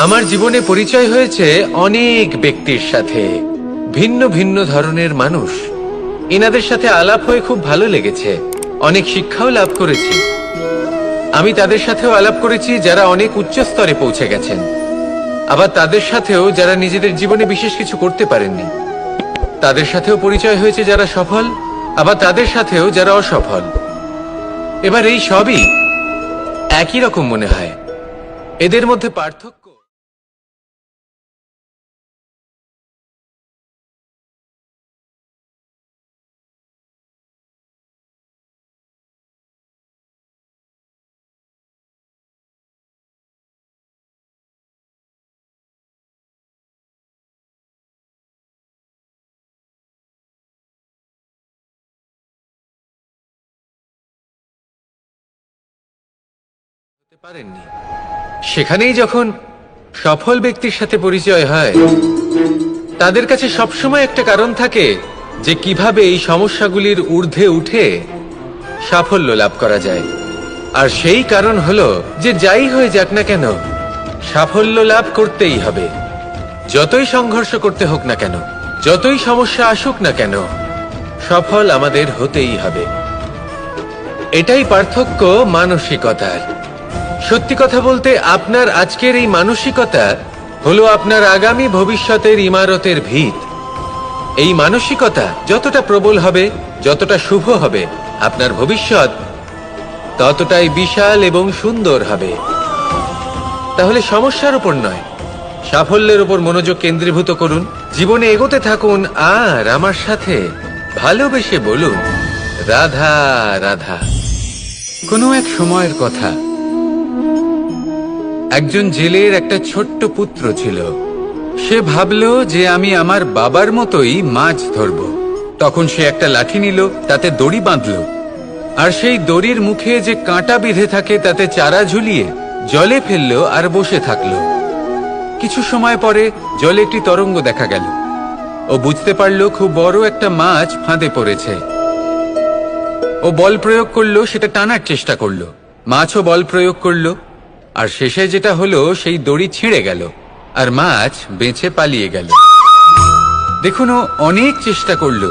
আমার জীবনে পরিচয় হয়েছে অনেক ব্যক্তির সাথে, ভিন্ন ভিন্ন ধরনের মানুষ। এনাদের সাথে আলাপ হয়ে খুব ভালো লেগেছে, অনেক শিক্ষাও লাভ করেছি। আমি তাদের সাথেও আলাপ করেছি যারা অনেক উচ্চ স্তরে পৌঁছে গেছেন, আবার তাদের সাথেও যারা নিজেদের জীবনে বিশেষ কিছু করতে পারেননি। তাদের সাথেও পরিচয় হয়েছে যারা সফল, আবার তাদের সাথেও যারা অসফল। এবার এই সবই একই রকম মনে হয়। এদের মধ্যে পার্থক্য পারেননি। সেখানেই যখন সফল ব্যক্তির সাথে পরিচয় হয়, তাদের কাছে সবসময় একটা কারণ থাকে যে কিভাবে এই সমস্যাগুলির ঊর্ধ্বে উঠে সাফল্য লাভ করা যায়। আর সেই কারণ হলো যে যাই হয়ে যাক না কেন, সাফল্য লাভ করতেই হবে। যতই সংঘর্ষ করতে হোক না কেন, যতই সমস্যা আসুক না কেন, সফল আমাদের হতেই হবে। এটাই পার্থক্য মানসিকতার। সত্যি কথা বলতে, আপনার আজকের এই মানসিকতা হলো আপনার আগামী ভবিষ্যতের ইমারতের ভিত। এই মানসিকতা যতটা প্রবল হবে, যতটা শুভ হবে, আপনার ভবিষ্যৎ ততটাই বিশাল এবং সুন্দর হবে। তাহলে সমস্যার উপর নয়, সাফল্যের উপর মনোযোগ কেন্দ্রীভূত করুন, জীবনে এগোতে থাকুন, আর আমার সাথে ভালোবেসে বলুন, রাধা রাধা। কোনো এক সময়ের কথা, একজন জেলের একটা ছোট্ট পুত্র ছিল। সে ভাবল যে আমি আমার বাবার মতোই মাছ ধরব। তখন সে একটা লাঠি নিল, তাতে দড়ি বাঁধল, আর সেই দড়ির মুখে যে কাঁটা বিঁধে থাকে তাতে চারা ঝুলিয়ে জলে ফেলল আর বসে থাকলো। কিছু সময় পরে জলে একটি তরঙ্গ দেখা গেল। ও বুঝতে পারল খুব বড় একটা মাছ ফাঁদে পড়েছে। ও বল প্রয়োগ করলো, সেটা টানার চেষ্টা করলো। মাছও বল প্রয়োগ করলো, আর শেষে যেটা হলো, সেই দড়ি ছিঁড়ে গেল আর মাছ বেঁচে পালিয়ে গেল। দেখুন, ও অনেক চেষ্টা করলো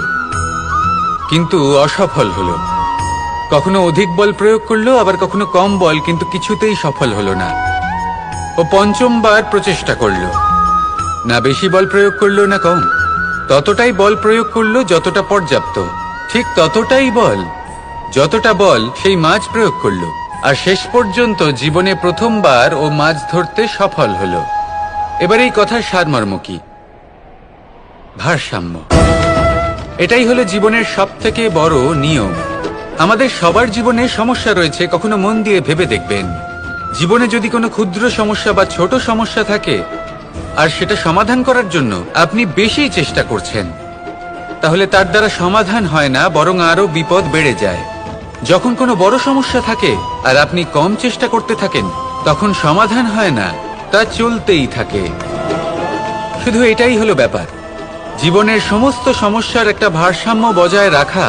কিন্তু অসফল হলো। কখনো অধিক বল প্রয়োগ করলো, আবার কখনো কম বল, কিন্তু কিছুতেই সফল হলো না। ও পঞ্চমবার প্রচেষ্টা করলো, না বেশি বল প্রয়োগ করলো না কম, ততটাই বল প্রয়োগ করলো যতটা পর্যাপ্ত, ঠিক ততটাই বল, যতটা বল সেই মাছ প্রয়োগ করলো। আর শেষ পর্যন্ত জীবনে প্রথমবার ও মাছ ধরতে সফল হলো। এবার এই কথার সারমর্ম কি? ভারসাম্য। এটাই হলো জীবনের সবথেকে বড় নিয়ম। আমাদের সবার জীবনে সমস্যা রয়েছে, কখনো মন দিয়ে ভেবে দেখবেন। জীবনে যদি কোনো ক্ষুদ্র সমস্যা বা ছোট সমস্যা থাকে, আর সেটা সমাধান করার জন্য আপনি বেশি চেষ্টা করছেন, তাহলে তার দ্বারা সমাধান হয় না, বরং আরো বিপদ বেড়ে যায়। যখন কোনো বড় সমস্যা থাকে আর আপনি কম চেষ্টা করতে থাকেন, তখন সমাধান হয় না, তা চলতেই থাকে। শুধু এটাই হলো ব্যাপার। জীবনের সমস্ত সমস্যার একটা ভারসাম্য বজায় রাখা,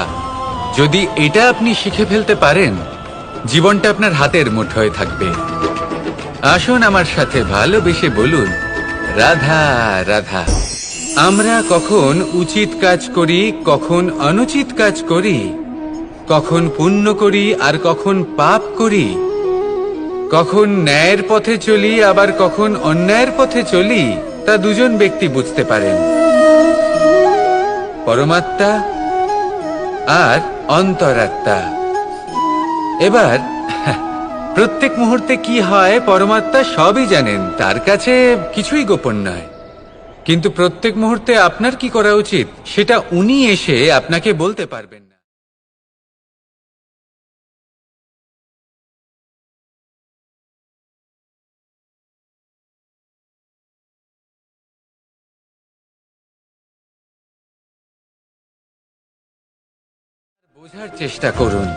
যদি এটা আপনি শিখে ফেলতে পারেন, জীবনটা আপনার হাতের মুঠোয় থাকবে। আসুন আমার সাথে ভালোবেসে বলুন, রাধা রাধা। আমরা কখন উচিত কাজ করি, কখন অনুচিত কাজ করি, কখন পুণ্য করি আর কখন পাপ করি, কখন ন্যায়ের পথে চলি আবার কখন অন্যায়ের পথে চলি, তা দুজন ব্যক্তি বুঝতে পারেন, পরমাত্মা আর অন্তরাত্মা। এবার প্রত্যেক মুহূর্তে কি হয় পরমাত্মা সবই জানেন, তার কাছে কিছুই গোপন নয়। কিন্তু প্রত্যেক মুহূর্তে আপনার কি করা উচিত সেটা উনি এসে আপনাকে বলতে পারবেন না। বোঝার চেষ্টা করুন,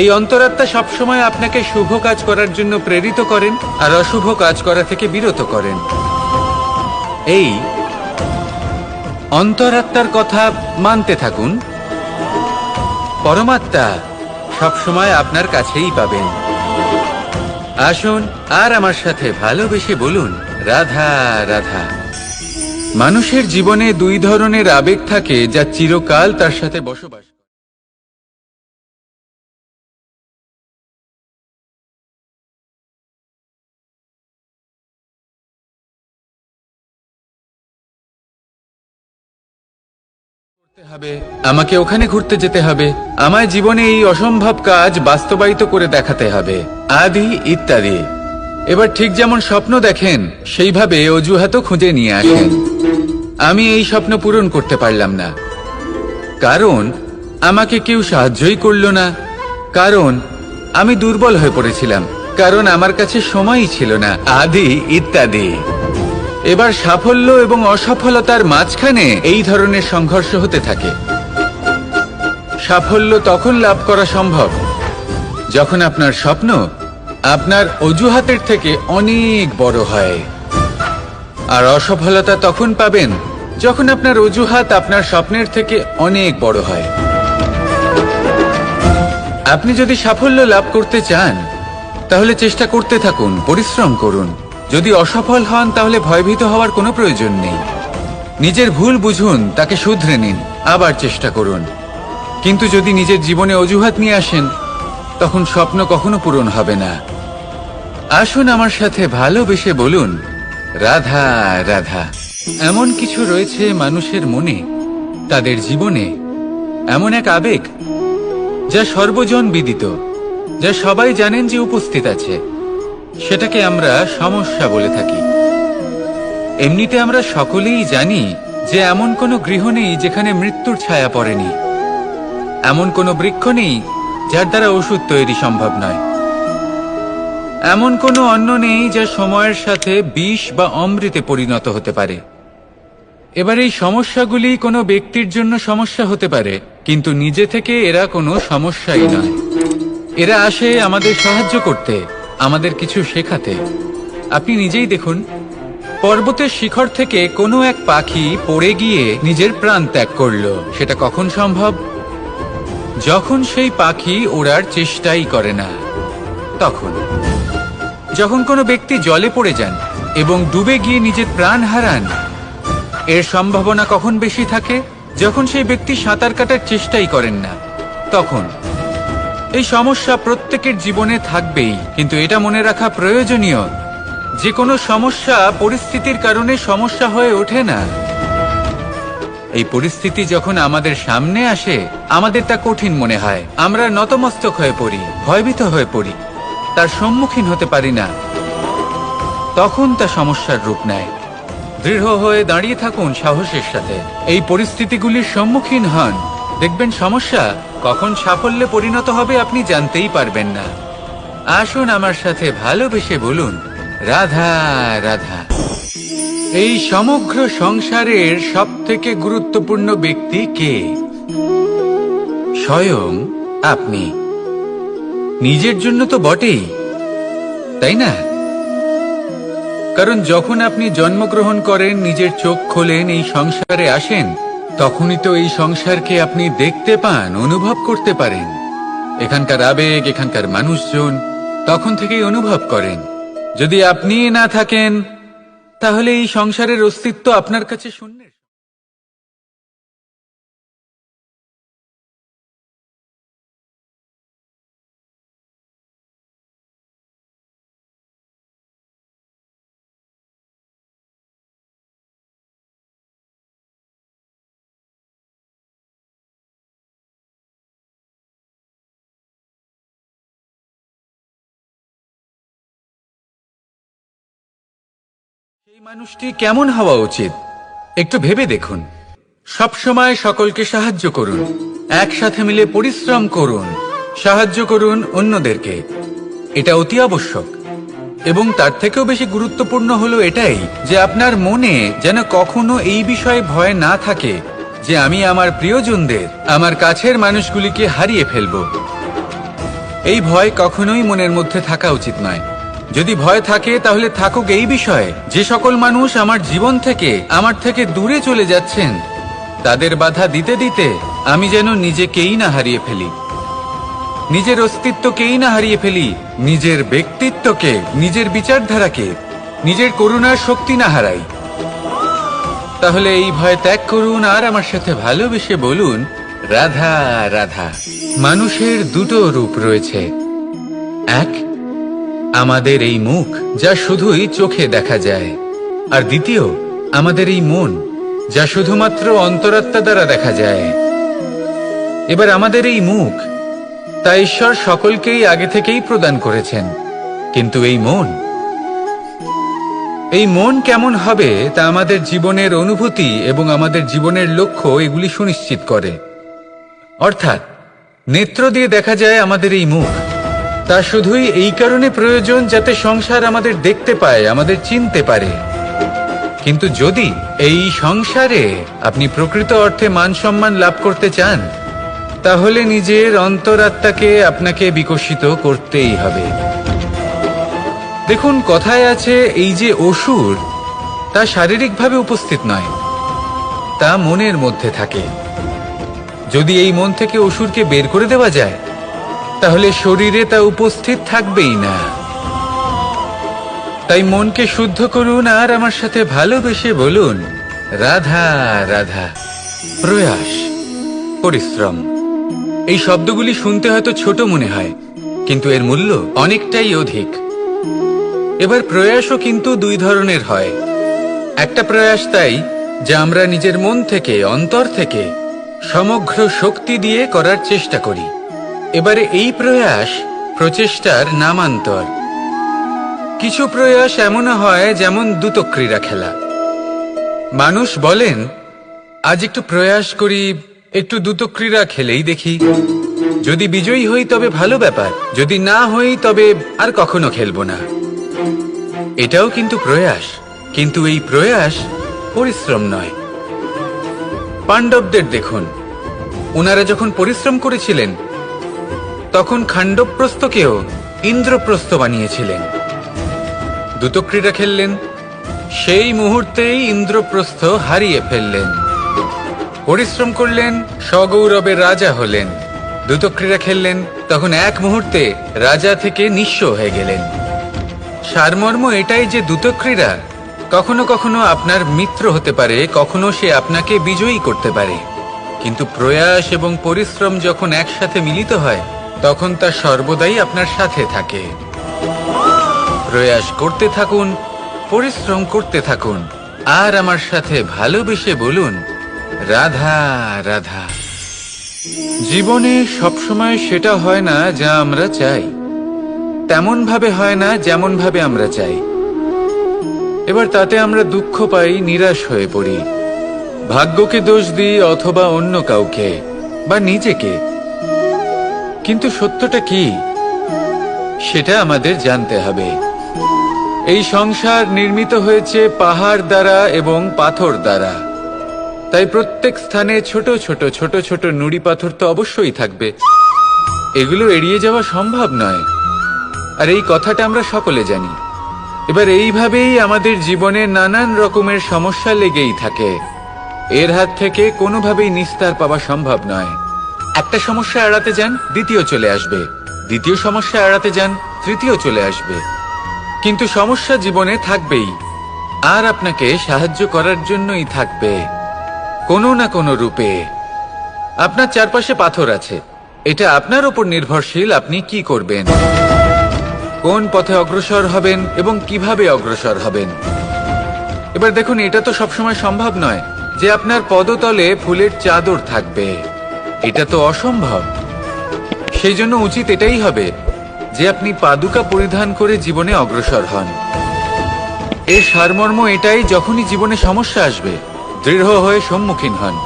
এই অন্তরাত্মা সবসময় আপনাকে শুভ কাজ করার জন্য প্রেরিত করেন আর অশুভ কাজ করা থেকে বিরত করেন। এই অন্তরাত্মার কথা মানতে থাকুন, পরমাত্মা সবসময় আপনার কাছেই পাবেন। আসুন আর আমার সাথে ভালোবেসে বলুন, রাধা রাধা। মানুষের জীবনে দুই ধরনের আবেগ থাকে যা চিরকাল তার সাথে বসবাস করে। আমাকে ওখানে ঘুরতে যেতে হবে, আমায় জীবনে এই অসম্ভব কাজ বাস্তবায়িত করে দেখাতে হবে, আদি ইত্যাদি। এবার ঠিক যেমন স্বপ্ন দেখেন সেইভাবে অজুহাতও খুঁজে নিয়ে আসেন। আমি এই স্বপ্ন পূরণ করতে পারলাম না, কারণ আমাকে কেউ সাহায্যই করল না, কারণ আমি দুর্বল হয়ে পড়েছিলাম, কারণ আমার কাছে সময়ই ছিল না, আদি ইত্যাদি। এবার সাফল্য এবং অসফলতার মাঝখানে এই ধরনের সংঘর্ষ হতে থাকে। সাফল্য তখন লাভ করা সম্ভব যখন আপনার স্বপ্ন আপনার অজুহাতের থেকে অনেক বড় হয়, আর অসফলতা তখন পাবেন যখন আপনার অজুহাত আপনার স্বপ্নের থেকে অনেক বড় হয়। আপনি যদি সাফল্য লাভ করতে চান তাহলে চেষ্টা করতে থাকুন, পরিশ্রম করুন। যদি অসফল হন তাহলে ভয়ভীত হওয়ার কোনো প্রয়োজন নেই। নিজের ভুল বুঝুন, তাকে শুধরে নিন, আবার চেষ্টা করুন। কিন্তু যদি নিজের জীবনে অজুহাত নিয়ে আসেন তখন স্বপ্ন কখনো পূরণ হবে না। আসুন আমার সাথে ভালোবেসে বলুন, রাধা রাধা। এমন কিছু রয়েছে মানুষের মনে, তাদের জীবনে এমন এক আবেগ যা সর্বজন বিদিত, যা সবাই জানেন যে উপস্থিত আছে। সেটাকে আমরা সমস্যা বলে থাকি। এমনিতে আমরা সকলেই জানি যে এমন কোনো গৃহ নেই যেখানে মৃত্যুর ছায়া পড়েনি, এমন কোনো বৃক্ষ নেই যার দ্বারা ওষুধ তৈরি সম্ভব নয়, এমন কোনো অন্ন নেই যা সময়ের সাথে বিষ বা অমৃতে পরিণত হতে পারে। এবার এই সমস্যাগুলি কোনো ব্যক্তির জন্য সমস্যা হতে পারে, কিন্তু নিজে থেকে এরা কোনো সমস্যাই নয়। এরা আসে আমাদের সাহায্য করতে, আমাদের কিছু শেখাতে। আপনি নিজেই দেখুন, পর্বতের শিখর থেকে কোনো এক পাখি পড়ে গিয়ে নিজের প্রাণ ত্যাগ করলো। সেটা কখন সম্ভব? যখন সেই পাখি ওড়ার চেষ্টাই করে না। তখন যখন কোনো ব্যক্তি জলে পড়ে যান এবং ডুবে গিয়ে নিজের প্রাণ হারান, এর সম্ভাবনা কখন বেশি থাকে? যখন সেই ব্যক্তি সাঁতার কাটার চেষ্টাই করেন না। তখন এই সমস্যা প্রত্যেকের জীবনে থাকবেই, কিন্তু এটা মনে রাখা প্রয়োজনীয় যে কোনো সমস্যা পরিস্থিতির কারণে সমস্যা হয়ে ওঠে না। এই পরিস্থিতি যখন আমাদের সামনে আসে আমাদের তা কঠিন মনে হয়, আমরা নতমস্তক হয়ে পড়ি, ভয়ভীত হয়ে পড়ি, তার সম্মুখীন হতে পারি না। তখন তা সমস্যার রূপ নেয়। দৃঢ় হয়ে দাঁড়িয়ে থাকুন সাহসের সাথে, এই পরিস্থিতিগুলির সম্মুখীন হন, দেখবেন সমস্যা কখন সাফল্যে পরিণত হবে আপনি জানতেই পারবেন না। আসুন আমার সাথে ভালোবেসে বলুন, রাধা রাধা। এই সমগ্র সংসারের সবথেকে গুরুত্বপূর্ণ ব্যক্তি কে? স্বয়ং আপনি। নিজের জন্য তো বটেই, তাই না? কারণ যখন আপনি জন্মগ্রহণ করেন, নিজের চোখ খোলেন, এই সংসারে আসেন, তখনই তো এই সংসারকে আপনি দেখতে পান, অনুভব করতে পারেন। এখানকার আবেগ, এখানকার মানুষজন তখন থেকেই অনুভব করেন। যদি আপনি না থাকেন তাহলে এই সংসারের অস্তিত্ব আপনার কাছে শূন্য। সেই মানুষটি কেমন হওয়া উচিত একটু ভেবে দেখুন। সবসময় সকলকে সাহায্য করুন, একসাথে মিলে পরিশ্রম করুন, সাহায্য করুন অন্যদেরকে। এটা অতি আবশ্যক। এবং তার থেকেও বেশি গুরুত্বপূর্ণ হলো এটাই যে আপনার মনে যেন কখনো এই বিষয়ে ভয় না থাকে যে আমি আমার প্রিয়জনদের, আমার কাছের মানুষগুলিকে হারিয়ে ফেলব। এই ভয় কখনোই মনের মধ্যে থাকা উচিত নয়। যদি ভয় থাকে তাহলে থাকুক এই বিষয়ে যে সকল মানুষ আমার জীবন থেকে, আমার থেকে দূরে চলে যাচ্ছেন, তাদের বাধা দিতে দিতে আমি যেন নিজেকেই না হারিয়ে ফেলি, নিজের অস্তিত্বকেই না হারিয়ে ফেলি, নিজের ব্যক্তিত্বকে, নিজের বিচারধারাকে। নিজের করুণার শক্তি না হারাই। তাহলে এই ভয় ত্যাগ করুন আর আমার সাথে ভালোবেসে বলুন, রাধা রাধা। মানুষের দুটো রূপ রয়েছে। এক, আমাদের এই মুখ, যা শুধুই চোখে দেখা যায়। আর দ্বিতীয়, আমাদের এই মন, যা শুধুমাত্র অন্তরাত্মা দ্বারা দেখা যায়। এবার আমাদের এই মুখ, তা ঈশ্বর সকলকেই আগে থেকেই প্রদান করেছেন। কিন্তু এই মন কেমন হবে তা আমাদের জীবনের অনুভূতি এবং আমাদের জীবনের লক্ষ্য এগুলি সুনিশ্চিত করে। অর্থাৎ নেত্র দিয়ে দেখা যায় আমাদের এই মুখ, তা শুধুই এই কারণে প্রয়োজন যাতে সংসার আমাদের দেখতে পায়, আমাদের চিনতে পারে। কিন্তু যদি এই সংসারে আপনি প্রকৃত অর্থে মান সম্মান লাভ করতে চান, তাহলে নিজের অন্তরাত্মাকে আপনাকে বিকশিত করতেই হবে। দেখুন, কথায় আছে এই যে অসুর, তা শারীরিকভাবে উপস্থিত নয়, তা মনের মধ্যে থাকে। যদি এই মন থেকে অসুরকে বের করে দেওয়া যায়, তাহলে শরীরে তা উপস্থিত থাকবেই না। তাই মনকে শুদ্ধ করুন আর আমার সাথে ভালোবেসে বলুন, রাধা রাধা। প্রয়াস, পরিশ্রম, এই শব্দগুলি শুনতে হয়তো ছোট মনে হয়, কিন্তু এর মূল্য অনেকটাই অধিক। এবার প্রয়াসও কিন্তু দুই ধরনের হয়। একটা প্রয়াস তাই যা আমরা নিজের মন থেকে, অন্তর থেকে সমগ্র শক্তি দিয়ে করার চেষ্টা করি। এবারে এই প্রয়াস প্রচেষ্টার নামান্তর। কিছু প্রয়াস এমনও হয় যেমন দ্রুতক্রীড়া খেলা। মানুষ বলেন, আজ একটু প্রয়াস করি, একটু দ্রুতক্রীড়া খেলেই দেখি, যদি বিজয়ী হই তবে ভালো ব্যাপার, যদি না হই তবে আর কখনো খেলবো না। এটাও কিন্তু প্রয়াস, কিন্তু এই প্রয়াস পরিশ্রম নয়। পাণ্ডবদের দেখুন, ওনারা যখন পরিশ্রম করেছিলেন তখন খাণ্ডবপ্রস্থকেও ইন্দ্রপ্রস্থ বানিয়েছিলেন। দ্রুতক্রীড়া খেললেন, সেই মুহূর্তেই ইন্দ্রপ্রস্থ হারিয়ে ফেললেন। পরিশ্রম করলেন, সগৌরবে রাজা হলেন। দ্রুতক্রীড়া খেললেন, তখন এক মুহূর্তে রাজা থেকে নিঃস্ব হয়ে গেলেন। সারমর্ম এটাই যে দ্রুতক্রীড়া কখনো কখনো আপনার মিত্র হতে পারে, কখনো সে আপনাকে বিজয়ী করতে পারে, কিন্তু প্রয়াস এবং পরিশ্রম যখন একসাথে মিলিত হয় তখন তা সর্বদাই আপনার সাথে থাকে। প্রয়াস করতে থাকুন, পরিশ্রম করতে থাকুন, আর আমার সাথে ভালোবেসে বলুন, রাধা রাধা। জীবনে সবসময় সেটা হয় না যা আমরা চাই, তেমন ভাবে হয় না যেমন ভাবে আমরা চাই। এবার তাতে আমরা দুঃখ পাই, নিরাশ হয়ে পড়ি, ভাগ্যকে দোষ দিই অথবা অন্য কাউকে বা নিজেকে। কিন্তু সত্যটা কি সেটা আমাদের জানতে হবে। এই সংসার নির্মিত হয়েছে পাহাড় দ্বারা এবং পাথর দ্বারা, তাই প্রত্যেক স্থানে ছোট ছোট ছোট ছোট নুড়ি পাথর তো অবশ্যই থাকবে। এগুলো এড়িয়ে যাওয়া সম্ভব নয়, আর এই কথাটা আমরা সকলে জানি। এবার এইভাবেই আমাদের জীবনে নানান রকমের সমস্যা লেগেই থাকে। এর হাত থেকে কোনোভাবেই নিস্তার পাওয়া সম্ভব নয়। একটা সমস্যা এড়াতে যান, দ্বিতীয় চলে আসবে, দ্বিতীয় সমস্যা এড়াতে যান, তৃতীয় চলে আসবে। কিন্তু সমস্যা জীবনে থাকবেই, আর আপনাকে সাহায্য করার জন্যই থাকবে কোনো না কোনো রূপে। আপনার চারপাশে পাথর আছে, এটা আপনার উপর নির্ভরশীল আপনি কি করবেন, কোন পথে অগ্রসর হবেন এবং কিভাবে অগ্রসর হবেন। এবার দেখুন, এটা তো সবসময় সম্ভব নয় যে আপনার পদতলে ফুলের চাদর থাকবে, এটা তো অসম্ভব। সেই জন্য উচিত এটাই হবে যে আপনি পাদুকা পরিধান করে জীবনে অগ্রসর হন। এর সারমর্ম এটাই, যখনই জীবনে সমস্যা আসবে দৃঢ় হয়ে সম্মুখীন হন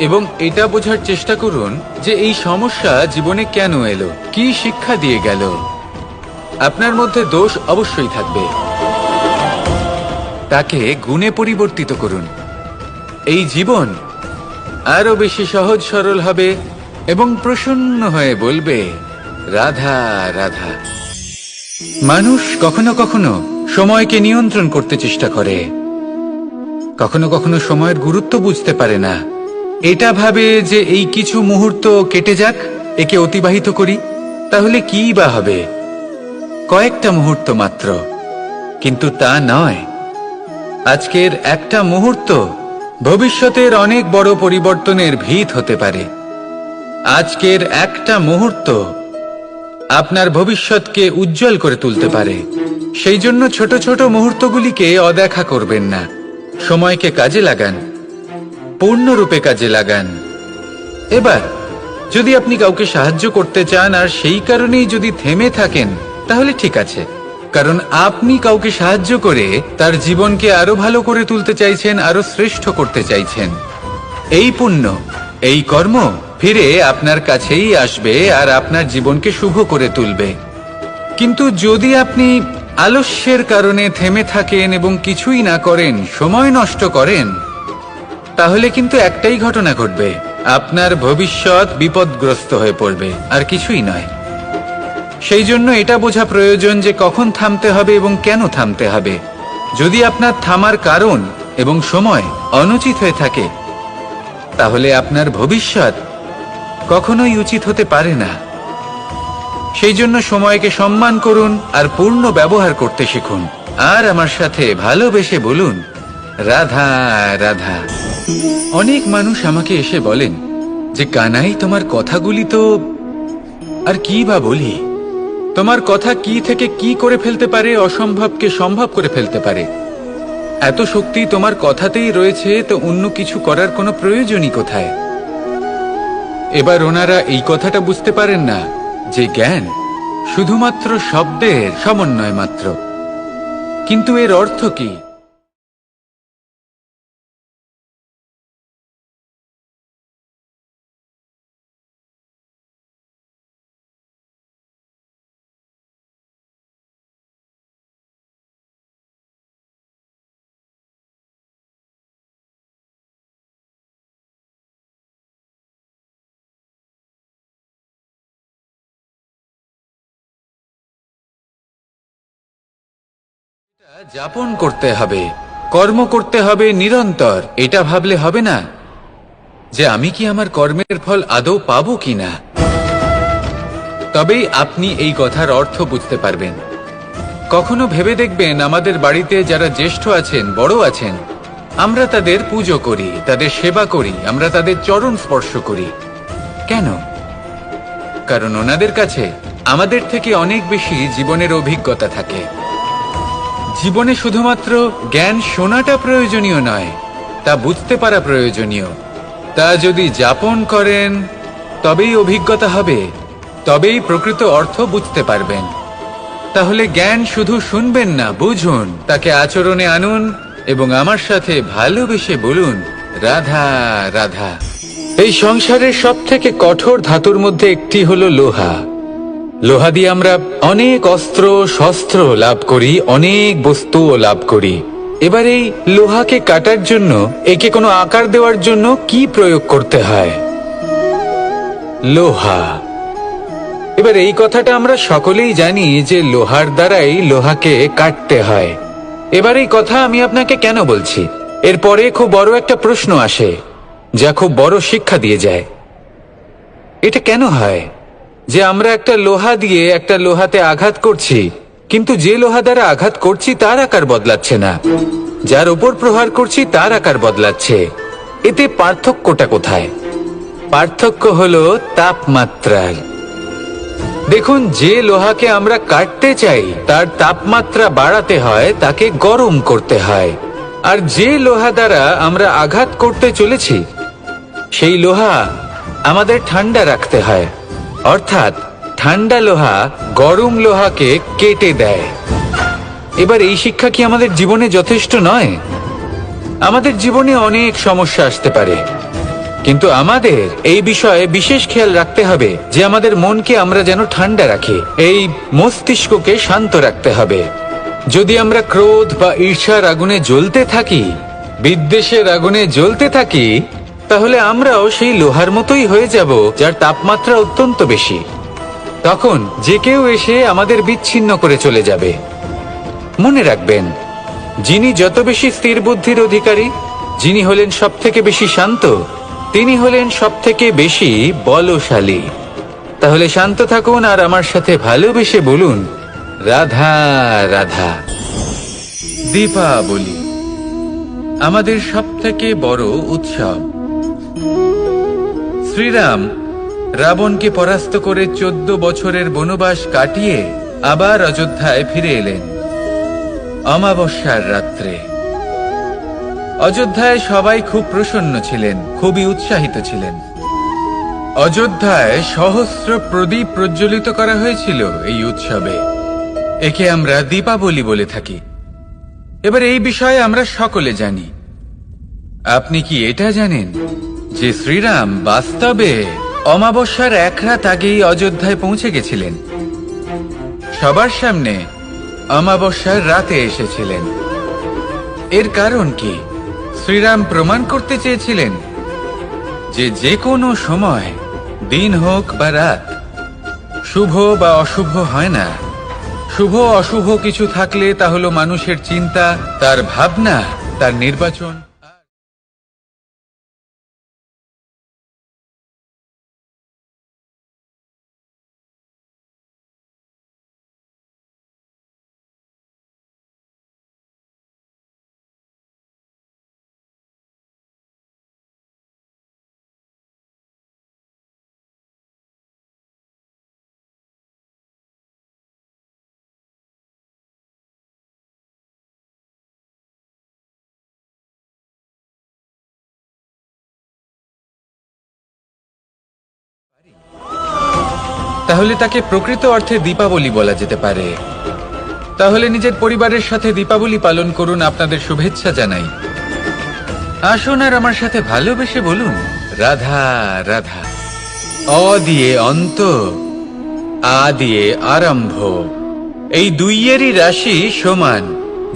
এবং এটা বোঝার চেষ্টা করুন যে এই সমস্যা জীবনে কেন এলো, কি শিক্ষা দিয়ে গেল। আপনার মধ্যে দোষ অবশ্যই থাকবে, তাকে গুণে পরিবর্তিত করুন। এই জীবন আরো বেশি সহজ সরল হবে এবং প্রসন্ন হয়ে বলবে, রাধা রাধা। মানুষ কখনো কখনো সময়কে নিয়ন্ত্রণ করতে চেষ্টা করে, কখনো কখনো সময়ের গুরুত্ব বুঝতে পারে না। এটা ভাবে যে এই কিছু মুহূর্ত কেটে যাক, একে অতিবাহিত করি, তাহলে কি বা হবে, কয়েকটা মুহূর্ত মাত্র। কিন্তু তা নয়। আজকের একটা মুহূর্ত ভবিষ্যতের অনেক বড় পরিবর্তনের ভিত হতে পারে। আজকের একটা মুহূর্ত আপনার ভবিষ্যৎকে উজ্জ্বল করে তুলতে পারে। সেই জন্য ছোট ছোট মুহূর্তগুলিকে অদেখা করবেন না। সময়কে কাজে লাগান, পূর্ণরূপে কাজে লাগান। এবার যদি আপনি কাউকে সাহায্য করতে চান আর সেই কারণেই যদি থেমে থাকেন, তাহলে ঠিক আছে, কারণ আপনি কাউকে সাহায্য করে তার জীবনকে আরো ভালো করে তুলতে চাইছেন, আরো শ্রেষ্ঠ করতে চাইছেন। এই পুণ্য, এই কর্ম ফিরে আপনার কাছেই আসবে আর আপনার জীবনকে শুভ করে তুলবে। কিন্তু যদি আপনি আলস্যের কারণে থেমে থাকেন এবং কিছুই না করেন, সময় নষ্ট করেন, তাহলে কিন্তু একটাই ঘটনা ঘটবে, আপনার ভবিষ্যৎ বিপদগ্রস্ত হয়ে পড়বে, আর কিছুই নয়। সেই জন্য এটা বোঝা প্রয়োজন যে কখন থামতে হবে এবং কেন থামতে হবে। যদি আপনার থামার কারণ এবং সময় অনুচিত হয়ে থাকে, তাহলে আপনার ভবিষ্যৎ কখনোই উচিত হতে পারে না। সেই জন্য সময়কে সম্মান করুন আর পূর্ণ ব্যবহার করতে শিখুন। আর আমার সাথে ভালোবেসে বলুন, রাধা রাধা। অনেক মানুষ আমাকে এসে বলেন যে কানাই, তোমার কথাগুলি তো আর কি বা বলি, তোমার কথা কি থেকে কি করে ফেলতে পারে, অসম্ভবকে সম্ভব করে ফেলতে পারে। এত শক্তি তোমার কথাতেই রয়েছে, তো অন্য কিছু করার কোনো প্রয়োজনই কোথায়? এবার ওনারা এই কথাটা বুঝতে পারেন না যে জ্ঞান শুধুমাত্র শব্দের সমন্বয় মাত্র। কিন্তু এর অর্থ কি? যাপন করতে হবে, কর্ম করতে হবে নিরন্তর। এটা ভাবলে হবে না যে আমি কি আমার কর্মের ফল আদৌ পাবো কিনা। তবেই আপনি এই কথার অর্থ বুঝতে পারবেন। কখনো ভেবে দেখবেন, আমাদের বাড়িতে যারা জ্যেষ্ঠ আছেন, বড় আছেন, আমরা তাদের পুজো করি, তাদের সেবা করি, আমরা তাদের চরণ স্পর্শ করি। কেন? কারণ ওনাদের কাছে আমাদের থেকে অনেক বেশি জীবনের অভিজ্ঞতা থাকে। জীবনে শুধুমাত্র জ্ঞান শোনাটা প্রয়োজনীয় নয়, তা বুঝতে পারা প্রয়োজনীয়। তা যদি যাপন করেন, তবেই অভিজ্ঞতা হবে, তবেই প্রকৃত অর্থ বুঝতে পারবেন। তাহলে জ্ঞান শুধু শুনবেন না, বুঝুন, তাকে আচরণে আনুন এবং আমার সাথে ভালোবেসে বলুন, রাধা রাধা। এই সংসারের সব থেকে কঠোর ধাতুর মধ্যে একটি হলো লোহা। লোহা দিয়ে আমরা অনেক অস্ত্র শস্ত্র লাভ করি, অনেক বস্তুও লাভ করি। এবার এই লোহাকে কাটার জন্য, একে কোনো আকার দেওয়ার জন্য কি প্রয়োগ করতে হয়? লোহা। এবার এই কথাটা আমরা সকলেই জানি যে লোহার দ্বারাই লোহাকে কাটতে হয়। এবার এই কথা আমি আপনাকে কেন বলছি? এরপরে খুব বড় একটা প্রশ্ন আসে, যা খুব বড় শিক্ষা দিয়ে যায়। এটা কেন হয় যে আমরা একটা লোহা দিয়ে একটা লোহাতে আঘাত করছি, কিন্তু যে লোহা দ্বারা আঘাত করছি তার আকার বদলাচ্ছে না, যার উপর প্রহার করছি তার আকার বদলাচ্ছে? এতে পার্থক্যটা কোথায়? পার্থক্য হলো তাপমাত্রার। দেখুন, যে লোহাকে আমরা কাটতে চাই তার তাপমাত্রা বাড়াতে হয়, তাকে গরম করতে হয়। আর যে লোহা দ্বারা আমরা আঘাত করতে চলেছি, সেই লোহা আমাদের ঠান্ডা রাখতে হয়। অর্থাৎ ঠান্ডা লোহা গরম লোহাকে কেটে দেয়। এবার এই শিক্ষা কি আমাদের জীবনে যথেষ্ট নয়? আমাদের জীবনে অনেক সমস্যা আসতে পারে, কিন্তু আমাদের এই বিষয়ে বিশেষ খেয়াল রাখতে হবে যে আমাদের মনকে আমরা যেন ঠান্ডা রাখি, এই মস্তিষ্ককে শান্ত রাখতে হবে। যদি আমরা ক্রোধ বা ঈর্ষার আগুনে জ্বলতে থাকি, বিদ্বেষের আগুনে জ্বলতে থাকি, তাহলে আমরাও সেই লোহার মতোই হয়ে যাব, যার তাপমাত্রা অত্যন্ত বেশি। তখন যে কেউ এসে আমাদের বিচ্ছিন্ন করে চলে যাবে। মনে রাখবেন, যিনি যত বেশি স্থির বুদ্ধির অধিকারী, যিনি হলেন সব থেকে বেশি শান্ত, তিনি হলেন সব থেকে বেশি বলশালী। তাহলে শান্ত থাকুন আর আমার সাথে ভালোবেসে বলুন, রাধা রাধা। দীপাবলি আমাদের সবথেকে বড় উৎসব। শ্রীরাম রাবণকে পরাস্ত করে 14 বছরের বনবাস কাটিয়ে আবার অযোধ্যায় ফিরে এলেন অমাবস্যার রাত্রে। অযোধ্যায় সবাই খুব প্রসন্ন ছিলেন, খুবই উৎসাহিত ছিলেন। অযোধ্যায় সহস্র প্রদীপ প্রজ্বলিত করা হয়েছিল এই উৎসবে। একে আমরা দীপাবলি বলে থাকি। এবার এই বিষয়ে আমরা সকলে জানি। আপনি কি এটা জানেন যে শ্রীরাম বাস্তবে অমাবস্যার এক রাত আগেই অযোধ্যায় পৌঁছে গেছিলেন? সবার সামনে অমাবস্যার রাতে এসেছিলেন। এর কারণ কি? শ্রীরাম প্রমাণ করতে চেয়েছিলেন যে যে কোনো সময়, দিন হোক বা রাত, শুভ বা অশুভ হয় না। শুভ অশুভ কিছু থাকলে তা হলো মানুষের চিন্তা, তার ভাবনা, তার নির্বাচন। তাহলে তাকে প্রকৃত অর্থে দীপাবলি বলা যেতে পারে। তাহলে নিজের পরিবারের সাথে দীপাবলি পালন করুন। আপনাদের শুভেচ্ছা জানাই। আসুন আর আমার সাথে ভালোবেসে বলুন, রাধা রাধা। অ দিয়ে অন্ত, আ দিয়ে আরম্ভ। এই দুইয়েরই রাশি সমান।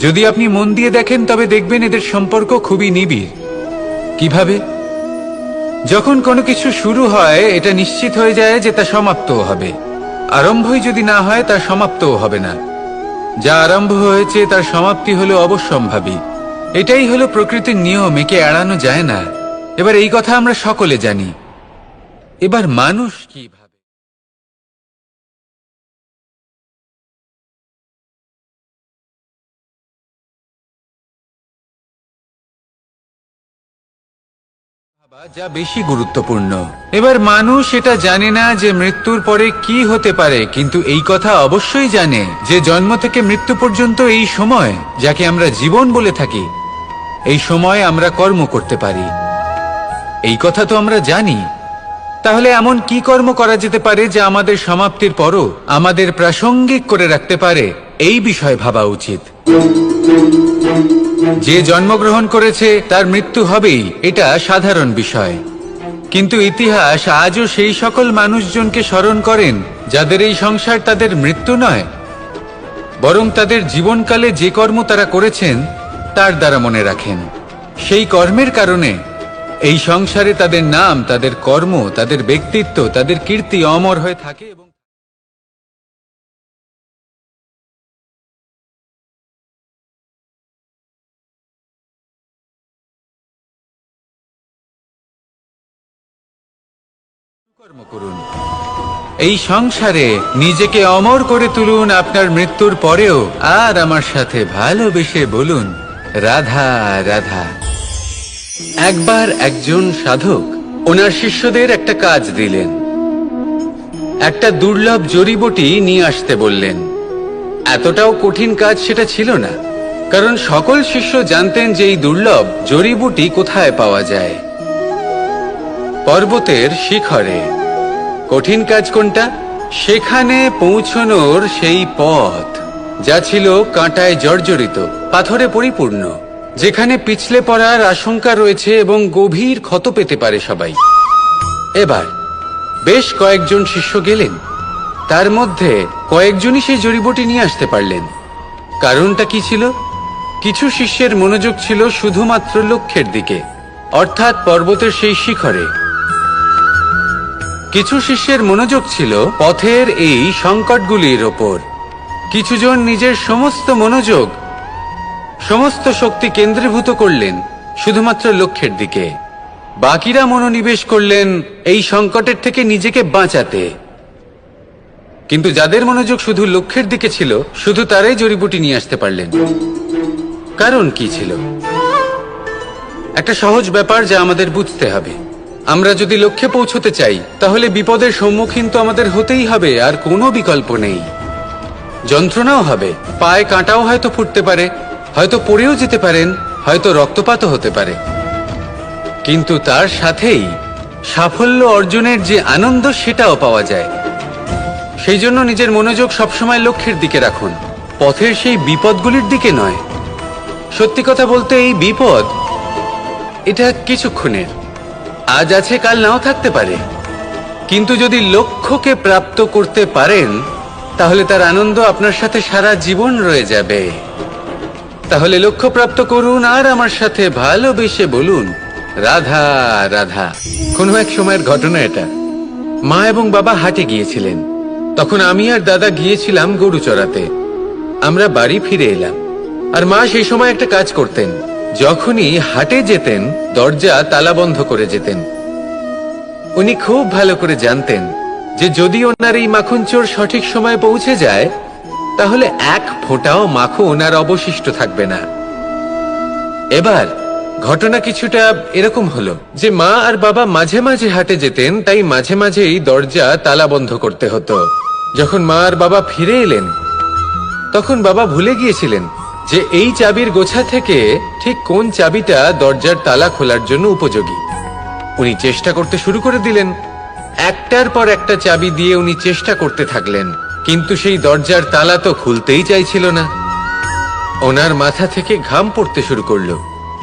যদি আপনি মন দিয়ে দেখেন তবে দেখবেন এদের সম্পর্ক খুবই নিবিড়। কিভাবে? যখন কোনো কিছু শুরু হয় এটা নিশ্চিত হয়ে যায় যে তা সমাপ্তও হবে। আরম্ভই যদি না হয় তা সমাপ্তও হবে না। যা আরম্ভ হয়েছে তার সমাপ্তি হলো অবশ্যম্ভাবী। এটাই হলো প্রকৃতির নিয়ম, একে এড়ানো যায় না। এবার এই কথা আমরা সকলে জানি। এবার মানুষ কি ভাবে? যা বেশি গুরুত্বপূর্ণ। এবার মানুষ এটা জানে না যে মৃত্যুর পরে কি হতে পারে, কিন্তু এই কথা অবশ্যই জানে যে জন্ম থেকে মৃত্যু পর্যন্ত এই সময়, যাকে আমরা জীবন বলে থাকি, এই সময় আমরা কর্ম করতে পারি। এই কথা তো আমরা জানি। তাহলে এমন কি কর্ম করা যেতে পারে যা আমাদের সমাপ্তির পরও আমাদের প্রাসঙ্গিক করে রাখতে পারে? এই বিষয়ে ভাবা উচিত। যে জন্মগ্রহণ করেছে তার মৃত্যু হবেই, এটা সাধারণ বিষয়। কিন্তু ইতিহাস আজও সেই সকল মানুষজনকে স্মরণ করেন যাদের এই সংসার তাদের মৃত্যু নয়, বরং তাদের জীবনকালে যে কর্ম তারা করেছেন তার দ্বারা মনে রাখেন। সেই কর্মের কারণে এই সংসারে তাদের নাম, তাদের কর্ম, তাদের ব্যক্তিত্ব, তাদের কীর্তি অমর হয়ে থাকে। এবং কর্ম করুন। এই সংসারে নিজেকে অমর করে তুলুন আপনার মৃত্যুর পরেও। আর আমার সাথে ভালোবেসে বলুন, রাধা রাধা। একবার একজন সাধক ওনার শিষ্যদের একটা কাজ দিলেন। একটা দুর্লভ জড়িবুটি নিয়ে আসতে বললেন। এতটাও কঠিন কাজ সেটা ছিল না, কারণ সকল শিষ্য জানতেন যে এই দুর্লভ জড়িবুটি কোথায় পাওয়া যায়। পর্বতের শিখরে। কঠিন কাজ কোনটা? সেখানে পৌঁছনোর সেই পথ, যা ছিল কাঁটায় জর্জরিত, পাথরে পরিপূর্ণ, যেখানে পিছলে পড়ার আশঙ্কা রয়েছে এবং গভীর ক্ষত পেতে পারে সবাই। এবার বেশ কয়েকজন শিষ্য গেলেন। তার মধ্যে কয়েকজনই সেই জড়িবুটি নিয়ে আসতে পারলেন। কারণটা কি ছিল? কিছু শিষ্যের মনোযোগ ছিল শুধুমাত্র লক্ষ্যের দিকে, অর্থাৎ পর্বতের সেই শিখরে। কিছু শিষ্যের মনোযোগ ছিল পথের এই সংকটগুলির ওপর। কিছুজন নিজের সমস্ত মনোযোগ, সমস্ত শক্তি কেন্দ্রীভূত করলেন শুধুমাত্র লক্ষ্যের দিকে। বাকিরা মনোনিবেশ করলেন এই সংকটের থেকে নিজেকে বাঁচাতে। কিন্তু যাদের মনোযোগ শুধু লক্ষ্যের দিকে ছিল, শুধু তারাই জড়িবুটি নিয়ে আসতে পারলেন। কারণ কি ছিল? একটা সহজ ব্যাপার যা আমাদের বুঝতে হবে। আমরা যদি লক্ষ্যে পৌঁছতে চাই তাহলে বিপদের সম্মুখীন তো আমাদের হতেই হবে, আর কোনো বিকল্প নেই। যন্ত্রণাও হবে, পায়ে কাঁটাও হয়তো ফুটতে পারে, হয়তো পড়েও যেতে পারেন, হয়তো রক্তপাতও হতে পারে, কিন্তু তার সাথেই সাফল্য অর্জনের যে আনন্দ সেটাও পাওয়া যায়। সেই জন্য নিজের মনোযোগ সবসময় লক্ষ্যের দিকে রাখুন, পথের সেই বিপদগুলির দিকে নয়। সত্যি কথা বলতে এই বিপদ এটা কিছুক্ষণের, আজ আছে কাল নাও থাকতে পারে, কিন্তু যদি লক্ষ্যকে প্রাপ্ত করতে পারেন তাহলে তার আনন্দ আপনার সাথে সারা জীবন রয়ে যাবে। তাহলে লক্ষ্য প্রাপ্ত করুন আর আমার সাথে ভালোবেসে বলুন, রাধা রাধা। কোনো এক সময়ের ঘটনা এটা। মা এবং বাবা হাটে গিয়েছিলেন, তখন আমি আর দাদা গিয়েছিলাম গরু চড়াতে। আমরা বাড়ি ফিরে এলাম, আর মা সেই সময় একটা কাজ করতেন। যখনই হাটে যেতেন দরজা তালা বন্ধ করে যেতেন। উনি খুব ভালো করে জানতেন যে যদি ওনার এই মাখন চোর সঠিক সময়ে পৌঁছে যায় তাহলে এক ফোঁটাও মাখন আর অবশিষ্ট থাকবে না। এবার ঘটনা কিছুটা এরকম হলো যে মা আর বাবা মাঝে মাঝে হাটে যেতেন, তাই মাঝে মাঝেই দরজা তালা বন্ধ করতে হতো। যখন মা আর বাবা ফিরে এলেন তখন বাবা ভুলে গিয়েছিলেন যে এই চাবির গোছা থেকে ঠিক কোন চাবিটা দরজার তালা খোলার জন্য উপযোগী। উনি চেষ্টা করতে শুরু করে দিলেন, একটার পর একটা চাবি দিয়ে উনি চেষ্টা করতে থাকলেন, কিন্তু সেই দরজার তালা তো খুলতেই চাইছিল না। ওনার মাথা থেকে ঘাম পড়তে শুরু করলো।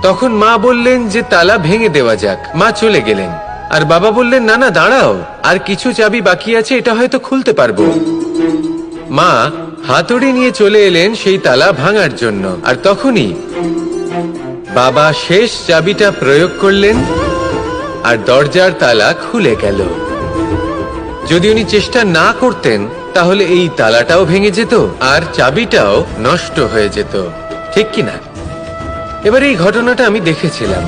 তখন মা বললেন যে তালা ভেঙে দেওয়া যাক। মা চলে গেলেন, আর বাবা বললেন, না না দাঁড়াও, আর কিছু চাবি বাকি আছে, এটা হয়তো খুলতে পারবো। মা হাতুড়ি নিয়ে চলে এলেন সেই তালা ভাঙার জন্য, আর তখনই বাবা শেষ চাবিটা প্রয়োগ করলেন আর দরজার তালা খুলে গেল। যদি উনি চেষ্টা না করতেন তাহলে এই তালাটাও ভেঙে যেত আর চাবিটাও নষ্ট হয়ে যেত, ঠিক কিনা? এবার এই ঘটনাটা আমি দেখেছিলাম,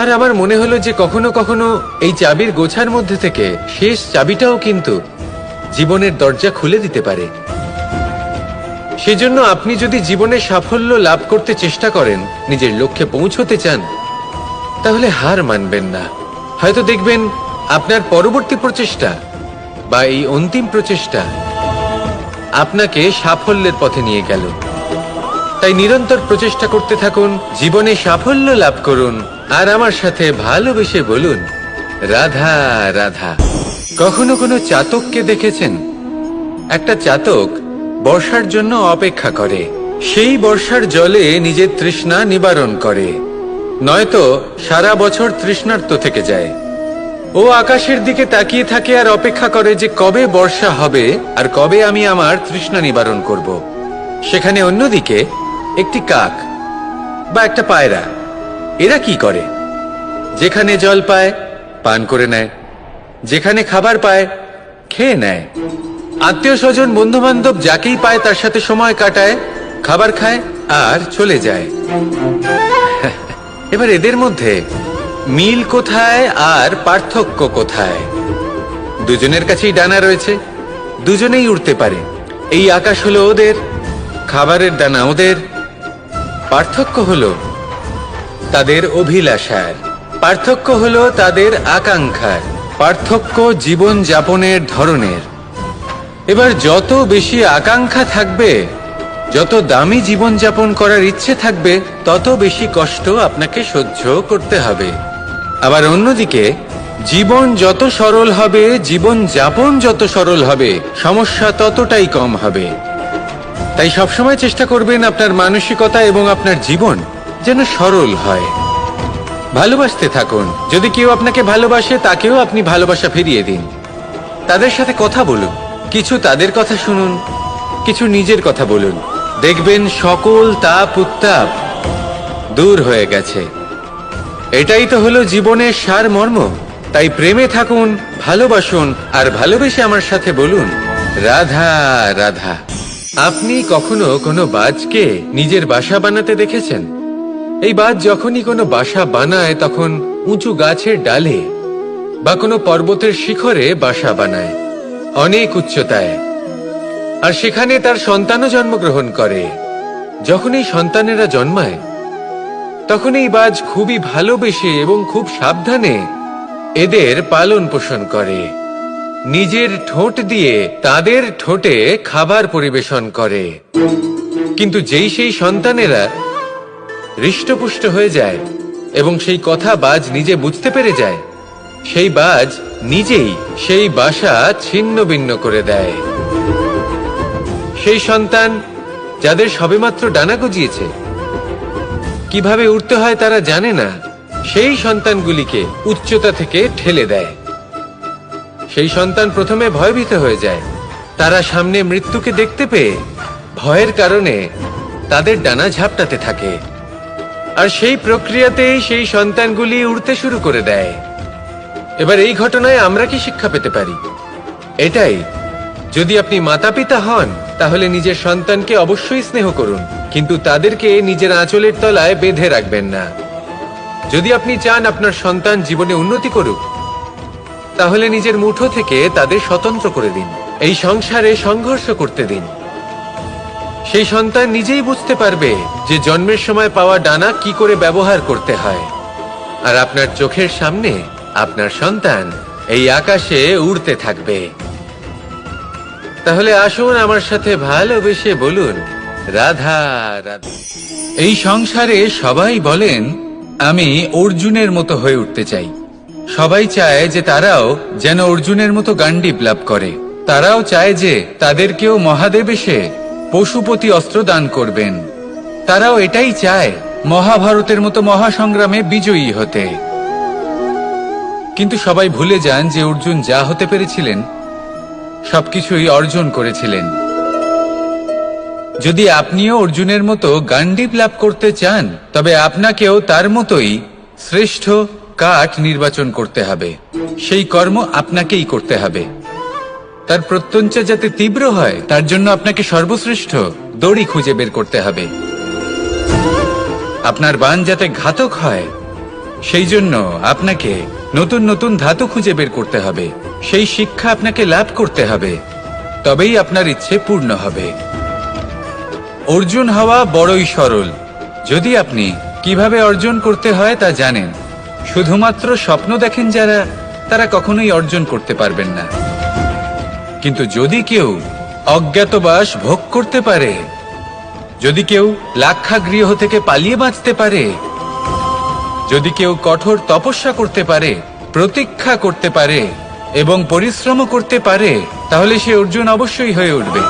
আর আমার মনে হলো যে কখনো কখনো এই চাবির গোছার মধ্যে থেকে শেষ চাবিটাও কিন্তু জীবনের দরজা খুলে দিতে পারে। সেজন্য আপনি যদি জীবনে সাফল্য লাভ করতে চেষ্টা করেন, নিজের লক্ষ্যে পৌঁছতে চান, তাহলে হার মানবেন না। হয়তো দেখবেন আপনার পরবর্তী প্রচেষ্টা বা এই অন্তিম প্রচেষ্টা আপনাকে সাফল্যের পথে নিয়ে গেল। তাই নিরন্তর প্রচেষ্টা করতে থাকুন, জীবনে সাফল্য লাভ করুন, আর আমার সাথে ভালোবেসে বলুন, রাধা রাধা। কখনো কোনো চাতককে দেখেছেন? একটা চাতক বর্ষার জন্য অপেক্ষা করে, সেই বর্ষার জলে নিজের তৃষ্ণা নিবারণ করে, নয়তো সারা বছর তৃষ্ণার্ত থেকে যায়। ও আকাশের দিকে তাকিয়ে থাকে আর অপেক্ষা করে যে কবে বর্ষা হবে আর কবে আমি আমার তৃষ্ণা নিবারণ করব। সেখানে অন্যদিকে একটি কাক বা একটা পায়রা, এরা কি করে? যেখানে জল পায় পান করে নেয়, যেখানে খাবার পায় খেয়ে নেয়, আত্মীয় স্বজন বন্ধু বান্ধব যাকেই পায় তার সাথে সময় কাটায়, খাবার খায় আর চলে যায়। এবার এদের মধ্যে মিল কোথায় আর পার্থক্য কোথায়? দুজনের কাছেই ডানা রয়েছে, দুজনেই উড়তে পারে। এই আকাশ হলো ওদের, খাবারের দানা ওদের। পার্থক্য হলো তাদের অভিলাষার, পার্থক্য হলো তাদের আকাঙ্ক্ষার, পার্থক্য জীবন যাপনের ধরনের। এবার যত বেশি আকাঙ্ক্ষা থাকবে, যত দামি জীবন যাপন করার ইচ্ছে থাকবে, তত বেশি কষ্ট আপনাকে সহ্য করতে হবে। আবার অন্যদিকে জীবন যত সরল হবে, জীবন যাপন যত সরল হবে, সমস্যা ততটাই কম হবে। তাই সবসময় চেষ্টা করবেন আপনার মানসিকতা এবং আপনার জীবন যেন সরল হয়। ভালোবাসতে থাকুন। যদি কেউ আপনাকে ভালোবাসে, তাকেও আপনি ভালোবাসা ফিরিয়ে দিন। তাদের সাথে কথা বলুন, কিছু তাদের কথা শুনুন, কিছু নিজের কথা বলুন। দেখবেন সকল তাপ উত্তাপ দূর হয়ে গেছে। এটাই তো হলো জীবনের সারমর্ম। তাই প্রেমে থাকুন, ভালোবাসুন, আর ভালোবেসে আমার সাথে বলুন, রাধা রাধা। আপনি কখনো কোনো বাজকে নিজের বাসা বানাতে দেখেছেন? এই বাজ যখনই কোনো বাসা বানায় তখন উঁচু গাছের ডালে বা কোনো পর্বতের শিখরে বাসা বানায়, অনেক উচ্চতায়, আর সেখানে তার সন্তানও জন্মগ্রহণ করে। যখন এই সন্তানেরা জন্মায় তখন এই বাজ খুবই ভালোবেসে এবং খুব সাবধানে এদের পালন পোষণ করে, নিজের ঠোঁট দিয়ে তাদের ঠোঁটে খাবার পরিবেশন করে। কিন্তু যেই সেই সন্তানেরা হৃষ্টপুষ্ট হয়ে যায় এবং সেই কথা বাজ নিজে বুঝতে পেরে যায়, সেই বাজ নিজেই সেই বাসা ছিন্ন ভিন্ন করে দেয়। সেই সন্তান যাদের সবেমাত্র ডানা গজিয়েছে, কিভাবে উড়তে হয় তারা জানে না, সেই সন্তানগুলিকে উচ্চতা থেকে ঠেলে দেয়। সেই সন্তান প্রথমে ভয়ভীত হয়ে যায়। তারা সামনে মৃত্যুকে দেখতে পেয়ে ভয়ের কারণে তাদের ডানা ঝাপটাতে থাকে, আর সেই প্রক্রিয়াতেই সেই সন্তানগুলি উড়তে শুরু করে দেয়। এবার এই ঘটনায় আমরা কি শিক্ষা পেতে পারি? এটাই, যদি আপনি মাতা পিতা হন তাহলে নিজের সন্তানকে অবশ্যই স্নেহ করুন, কিন্তু তাদেরকে নিজের আঁচলের তলায় বেঁধে রাখবেন না। যদি আপনি চান আপনার সন্তান জীবনে উন্নতি করুক, তাহলে নিজের মুঠো থেকে তাদের স্বতন্ত্র করে দিন, এই সংসারে সংঘর্ষ করতে দিন। সেই সন্তান নিজেই বুঝতে পারবে যে জন্মের সময় পাওয়া ডানা কি করে ব্যবহার করতে হয়। আর আপনার চোখের সামনে আপনার সন্তান এই আকাশে উড়তে থাকবে। তাহলে আসুন আমার সাথে ভালোবেসে বলুন, রাধা রাধা। এই সংসারে সবাই বলেন আমি অর্জুনের মতো হয়ে উঠতে চাই। সবাই চায় যে তারাও যেন অর্জুনের মতো গান্ডীব লাভ করে। তারাও চায় যে তাদেরকেও মহাদেব এসে পশুপতি অস্ত্র দান করবেন। তারাও এটাই চায় মহাভারতের মতো মহাসংগ্রামে বিজয়ী হতে। কিন্তু সবাই ভুলে যান যে অর্জুন যা হতে পেরেছিলেন সবকিছুই অর্জন করেছিলেন। যদি আপনিও অর্জুনের মতো গান্ডীব লাভ করতে চান, তবে আপনাকেও তার মতোই শ্রেষ্ঠ কাঠ নির্বাচন করতে হবে। সেই কর্ম আপনাকেই করতে হবে। তার প্রত্যঞ্চা যাতে তীব্র হয় তার জন্য আপনাকে সর্বশ্রেষ্ঠ দড়ি খুঁজে বের করতে হবে। আপনার বাণ যাতে ঘাতক হয় সেই জন্য আপনাকে নতুন নতুন ধাতু খুঁজে বের করতে হবে। সেই শিক্ষা আপনাকে লাভ করতে হবে, তবেই আপনার ইচ্ছে পূর্ণ হবে। অর্জুন হওয়া বড়ই সরল, যদি আপনি কিভাবে অর্জন করতে হয় তা জানেন। শুধুমাত্র স্বপ্ন দেখেন যারা, তারা কখনোই অর্জন করতে পারবেন না। কিন্তু যদি কেউ অজ্ঞাতবাস ভোগ করতে পারে, যদি কেউ লাক্ষাগৃহ থেকে পালিয়ে বাঁচতে পারে, যদি কেউ কঠোর তপস্যা করতে পারে, প্রতীক্ষা করতে পারে এবং পরিশ্রম করতে পারে, তাহলে সে অর্জুন অবশ্যই হয়ে উঠবে।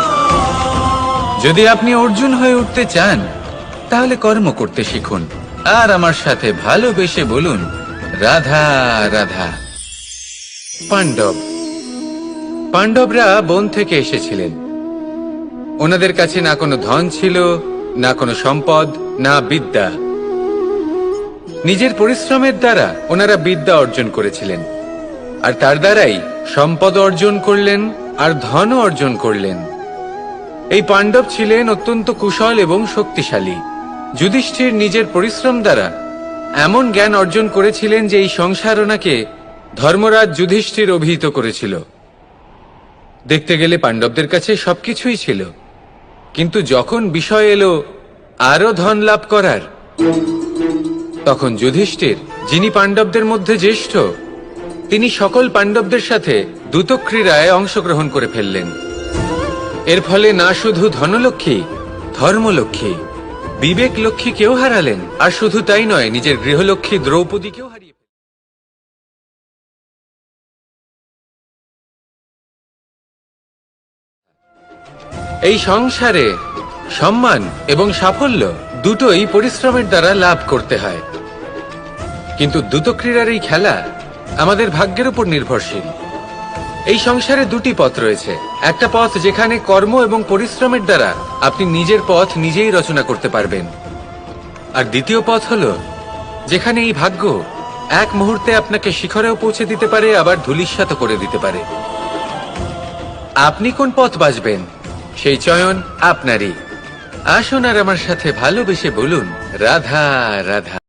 যদি আপনি অর্জুন হয়ে উঠতে চান তাহলে কর্ম করতে শিখুন, আর আমার সাথে ভালোবেসে বলুন, রাধা রাধা। পাণ্ডবরা বন থেকে এসেছিলেন। ওনাদের কাছে না কোনো ধন ছিল, না কোনো সম্পদ, না বিদ্যা। নিজের পরিশ্রমের দ্বারা ওনারা বিদ্যা অর্জন করেছিলেন, আর তার দ্বারাই সম্পদ অর্জন করলেন আর ধনও অর্জন করলেন। এই পাণ্ডব ছিলেন অত্যন্ত কুশল এবং শক্তিশালী। যুধিষ্ঠির নিজের পরিশ্রম দ্বারা এমন জ্ঞান অর্জন করেছিলেন যে এই সংসার ওনাকে ধর্মরাজ যুধিষ্ঠির অভিহিত করেছিল। দেখতে গেলে পাণ্ডবদের কাছে সবকিছুই ছিল, কিন্তু যখন বিষয় এলো আরো ধন লাভ করার, তখন যুধিষ্ঠির, যিনি পাণ্ডবদের মধ্যে জ্যেষ্ঠ, তিনি সকল পাণ্ডবদের সাথে দ্যুতক্রীড়ায় অংশগ্রহণ করে ফেললেন। এর ফলে না শুধু ধনলক্ষ্মী, ধর্মলক্ষ্মী, বিবেক লক্ষ্মী কেউ হারালেন, আর শুধু তাই নয়, নিজের গৃহলক্ষ্মী দ্রৌপদীকেও হারিয়ে। এই সংসারে সম্মান এবং সাফল্য দুটোই পরিশ্রমের দ্বারা লাভ করতে হয়, কিন্তু দ্যুতক্রীড়ার এই খেলা আমাদের ভাগ্যের উপর নির্ভরশীল। এই সংসারে দুটি পথ রয়েছে। একটা পথ যেখানে কর্ম এবং পরিশ্রমের দ্বারা আপনি নিজের পথ নিজেই রচনা করতে পারবেন, আর দ্বিতীয় পথ হলো যেখানে এই ভাগ্য এক মুহূর্তে আপনাকে শিখরেও পৌঁছে দিতে পারে, আবার ধূলিসাৎ করে দিতে পারে। আপনি কোন পথ বাছবেন সেই চয়ন আপনারই। আসুন আর আমার সাথে ভালোবেসে বলুন, রাধা রাধা।